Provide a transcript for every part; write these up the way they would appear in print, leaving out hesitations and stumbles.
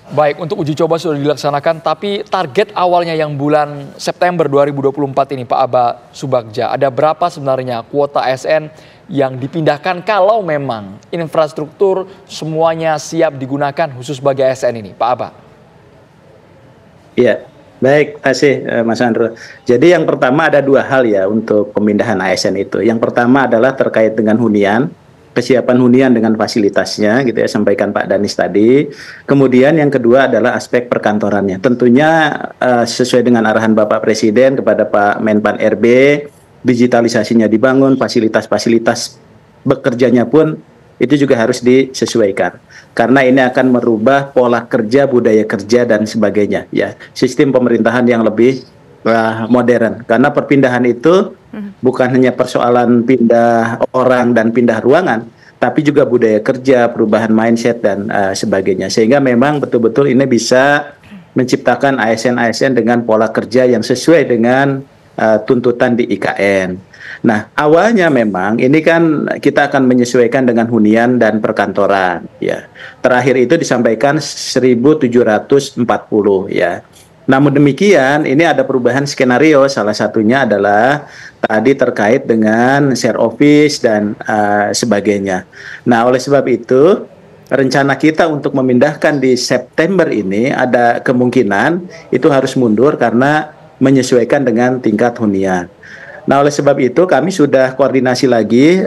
Baik, untuk uji coba sudah dilaksanakan, tapi target awalnya yang bulan September 2024 ini Pak Aba Subagja, ada berapa sebenarnya kuota ASN yang dipindahkan kalau memang infrastruktur semuanya siap digunakan khusus bagi ASN ini, Pak Aba? Iya, baik, terima kasih Mas Andro. Jadi yang pertama ada dua hal ya untuk pemindahan ASN itu. Yang pertama adalah terkait dengan hunian, kesiapan hunian dengan fasilitasnya gitu ya, sampaikan Pak Danis tadi. Kemudian yang kedua adalah aspek perkantorannya. Tentunya sesuai dengan arahan Bapak Presiden kepada Pak Menpan RB, digitalisasinya dibangun, fasilitas-fasilitas bekerjanya pun itu juga harus disesuaikan. Karena ini akan merubah pola kerja, budaya kerja dan sebagainya ya. Sistem pemerintahan yang lebih modern. Karena perpindahan itu bukan hanya persoalan pindah orang dan pindah ruangan, tapi juga budaya kerja, perubahan mindset dan sebagainya. Sehingga memang betul-betul ini bisa menciptakan ASN-ASN dengan pola kerja yang sesuai dengan tuntutan di IKN. Nah, awalnya memang ini kan kita akan menyesuaikan dengan hunian dan perkantoran ya. Terakhir itu disampaikan 1.740 ya. Namun demikian, ini ada perubahan skenario, salah satunya adalah tadi terkait dengan share office dan sebagainya. Nah, oleh sebab itu, rencana kita untuk memindahkan di September ini ada kemungkinan itu harus mundur karena menyesuaikan dengan tingkat hunian. Nah, oleh sebab itu kami sudah koordinasi lagi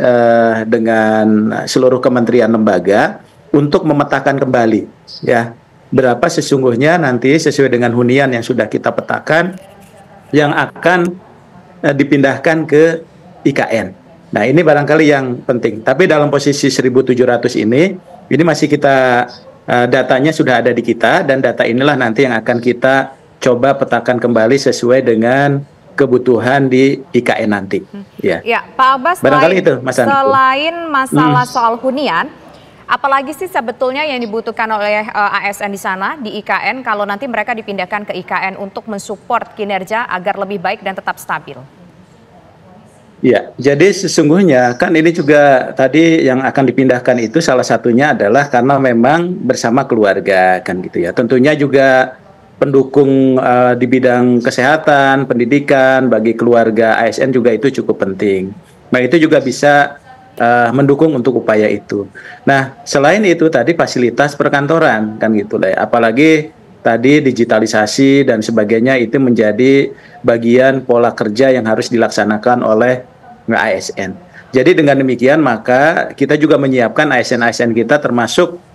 dengan seluruh kementerian lembaga untuk memetakan kembali ya. Berapa sesungguhnya nanti sesuai dengan hunian yang sudah kita petakan yang akan dipindahkan ke IKN. Nah, ini barangkali yang penting. Tapi dalam posisi 1.700 ini masih kita datanya sudah ada di kita dan data inilah nanti yang akan kita coba petakan kembali sesuai dengan kebutuhan di IKN nanti. Ya, Pak Abbas, barangkali itu, Mas Andi. Selain masalah soal hunian, apalagi sih sebetulnya yang dibutuhkan oleh ASN di sana, di IKN, kalau nanti mereka dipindahkan ke IKN untuk mensupport kinerja agar lebih baik dan tetap stabil? Ya, jadi sesungguhnya kan ini juga tadi yang akan dipindahkan itu salah satunya adalah karena memang bersama keluarga kan gitu ya. Tentunya juga pendukung di bidang kesehatan, pendidikan bagi keluarga ASN juga itu cukup penting. Nah, itu juga bisa mendukung untuk upaya itu. Nah, selain itu tadi fasilitas perkantoran kan gitu lah. Apalagi tadi digitalisasi dan sebagainya itu menjadi bagian pola kerja yang harus dilaksanakan oleh ASN. Jadi dengan demikian maka kita juga menyiapkan ASN-ASN kita termasuk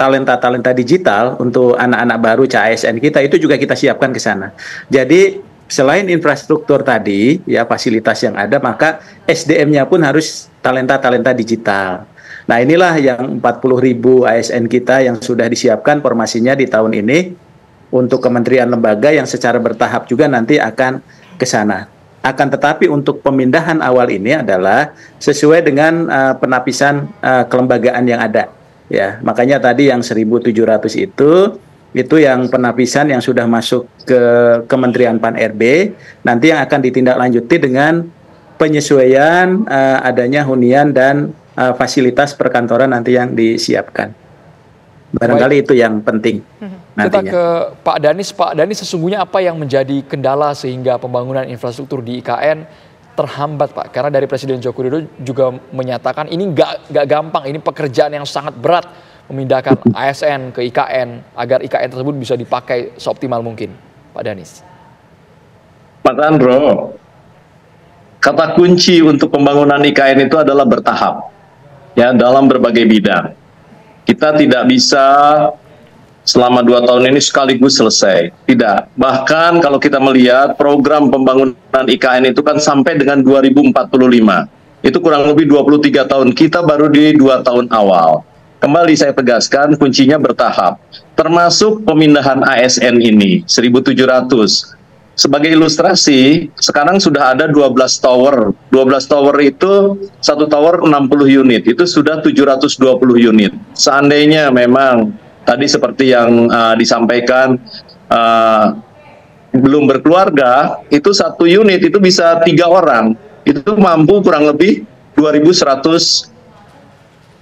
talenta-talenta digital untuk anak-anak baru ASN kita itu juga kita siapkan ke sana. Jadi selain infrastruktur tadi, ya fasilitas yang ada, maka SDM-nya pun harus talenta-talenta digital. Nah, inilah yang 40.000 ASN kita yang sudah disiapkan formasinya di tahun ini untuk kementerian lembaga yang secara bertahap juga nanti akan ke sana. Akan tetapi untuk pemindahan awal ini adalah sesuai dengan penapisan kelembagaan yang ada. Ya, makanya tadi yang 1.700 itu yang penapisan yang sudah masuk ke Kementerian Pan RB, nanti yang akan ditindaklanjuti dengan penyesuaian adanya hunian dan fasilitas perkantoran nanti yang disiapkan. Barangkali itu yang penting. Kita ke Pak Danis. Pak Danis, sesungguhnya apa yang menjadi kendala sehingga pembangunan infrastruktur di IKN terhambat, Pak? Karena dari Presiden Joko Widodo juga menyatakan ini nggak gampang, ini pekerjaan yang sangat berat memindahkan ASN ke IKN agar IKN tersebut bisa dipakai seoptimal mungkin, Pak Danis. Mas Andro, kata kunci untuk pembangunan IKN itu adalah bertahap, ya, dalam berbagai bidang. Kita tidak bisa selama 2 tahun ini sekaligus selesai, tidak. Bahkan kalau kita melihat program pembangunan IKN itu kan sampai dengan 2045, itu kurang lebih 23 tahun, kita baru di 2 tahun awal. Kembali saya tegaskan, kuncinya bertahap, termasuk pemindahan ASN ini, 1.700. Sebagai ilustrasi, sekarang sudah ada 12 tower. 12 tower itu, 1 tower 60 unit, itu sudah 720 unit. Seandainya memang, tadi seperti yang disampaikan, belum berkeluarga, itu 1 unit, itu bisa 3 orang. Itu mampu kurang lebih 2.100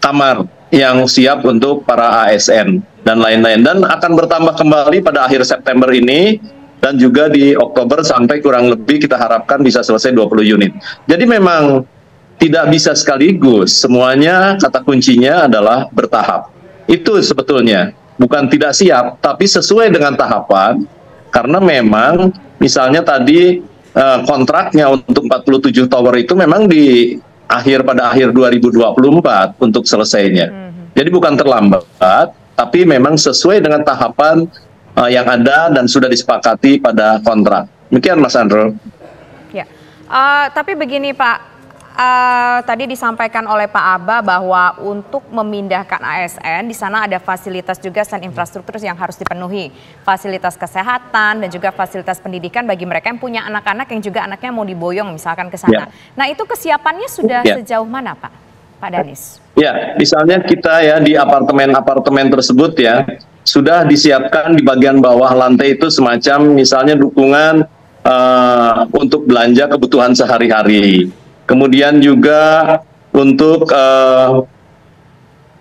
kamar yang siap untuk para ASN. dan lain-lain, dan akan bertambah kembali pada akhir September ini, dan juga di Oktober sampai kurang lebih kita harapkan bisa selesai 20 unit. Jadi memang tidak bisa sekaligus, semuanya kata kuncinya adalah bertahap. Itu sebetulnya, bukan tidak siap, tapi sesuai dengan tahapan, karena memang misalnya tadi kontraknya untuk 47 tower itu memang pada akhir 2024 untuk selesainya. Jadi bukan terlambat, tapi memang sesuai dengan tahapan yang ada dan sudah disepakati pada kontrak. Demikian Mas Andro. Ya, tapi begini Pak, tadi disampaikan oleh Pak Aba bahwa untuk memindahkan ASN di sana ada fasilitas juga dan infrastruktur yang harus dipenuhi, fasilitas kesehatan dan juga fasilitas pendidikan bagi mereka yang punya anak-anak yang juga anaknya mau diboyong misalkan ke sana. Nah itu kesiapannya sudah sejauh mana Pak Danis? Ya, misalnya kita ya di apartemen-apartemen tersebut ya sudah disiapkan di bagian bawah lantai itu semacam misalnya dukungan untuk belanja kebutuhan sehari-hari. Kemudian juga untuk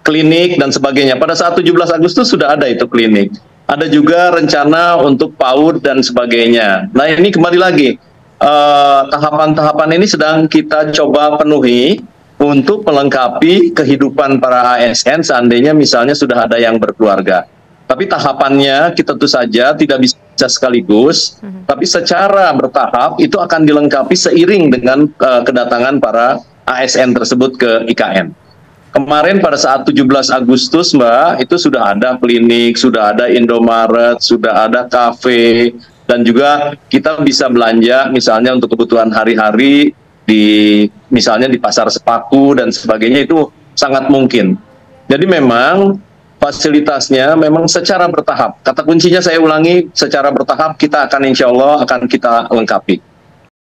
klinik dan sebagainya. Pada saat 17 Agustus sudah ada itu klinik. Ada juga rencana untuk PAUD dan sebagainya. Nah ini kembali lagi, tahapan-tahapan ini sedang kita coba penuhi untuk melengkapi kehidupan para ASN seandainya misalnya sudah ada yang berkeluarga. Tapi tahapannya kita tentu saja tidak bisa sekaligus, tapi secara bertahap itu akan dilengkapi seiring dengan kedatangan para ASN tersebut ke IKN. Kemarin pada saat 17 Agustus Mbak, itu sudah ada klinik, sudah ada Indomaret, sudah ada kafe, dan juga kita bisa belanja misalnya untuk kebutuhan hari-hari misalnya di pasar Sepaku dan sebagainya, itu sangat mungkin. Jadi memang fasilitasnya memang secara bertahap. Kata kuncinya saya ulangi, secara bertahap kita akan insya Allah akan kita lengkapi.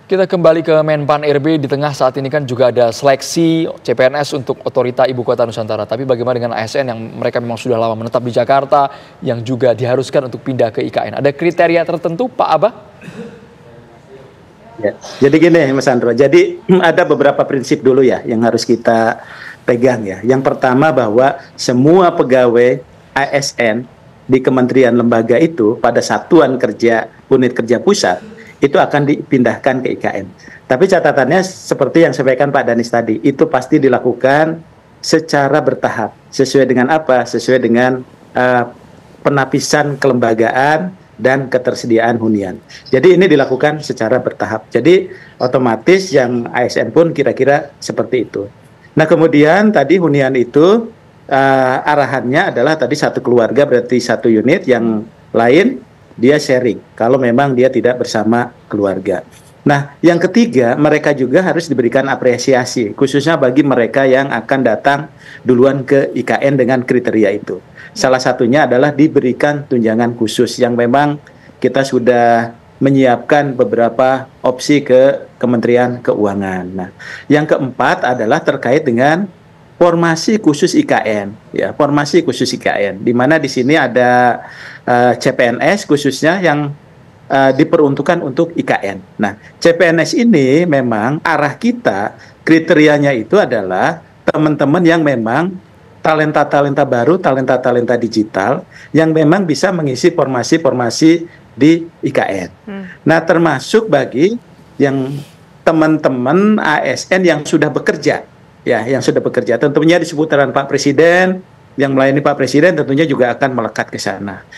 Kita kembali ke Menpan RB, di tengah saat ini kan juga ada seleksi CPNS untuk otorita Ibu Kota Nusantara. Tapi bagaimana dengan ASN yang mereka memang sudah lama menetap di Jakarta, yang juga diharuskan untuk pindah ke IKN? Ada kriteria tertentu Pak Abah? Ya, jadi gini Mas Andro, jadi ada beberapa prinsip dulu ya yang harus kita pegang ya. Yang pertama bahwa semua pegawai ASN di kementerian lembaga itu pada satuan kerja unit kerja pusat itu akan dipindahkan ke IKN. Tapi catatannya seperti yang disampaikan Pak Danis tadi, itu pasti dilakukan secara bertahap. Sesuai dengan apa? Sesuai dengan penapisan kelembagaan dan ketersediaan hunian. Jadi ini dilakukan secara bertahap. Jadi otomatis yang ASN pun kira-kira seperti itu. Nah kemudian tadi hunian itu arahannya adalah tadi satu keluarga berarti satu unit, yang lain dia sharing kalau memang dia tidak bersama keluarga. Nah yang ketiga, mereka juga harus diberikan apresiasi khususnya bagi mereka yang akan datang duluan ke IKN dengan kriteria itu. Salah satunya adalah diberikan tunjangan khusus yang memang kita sudah menyiapkan beberapa opsi ke Kementerian Keuangan. Nah, yang keempat adalah terkait dengan formasi khusus IKN, ya, formasi khusus IKN, di mana di sini ada CPNS khususnya yang diperuntukkan untuk IKN. Nah, CPNS ini memang arah kita kriterianya itu adalah teman-teman yang memang talenta-talenta baru, talenta-talenta digital yang memang bisa mengisi formasi-formasi di IKN. Nah, termasuk bagi yang teman-teman ASN yang sudah bekerja, ya, yang sudah bekerja. Tentunya di seputaran Pak Presiden, yang melayani Pak Presiden tentunya juga akan melekat ke sana.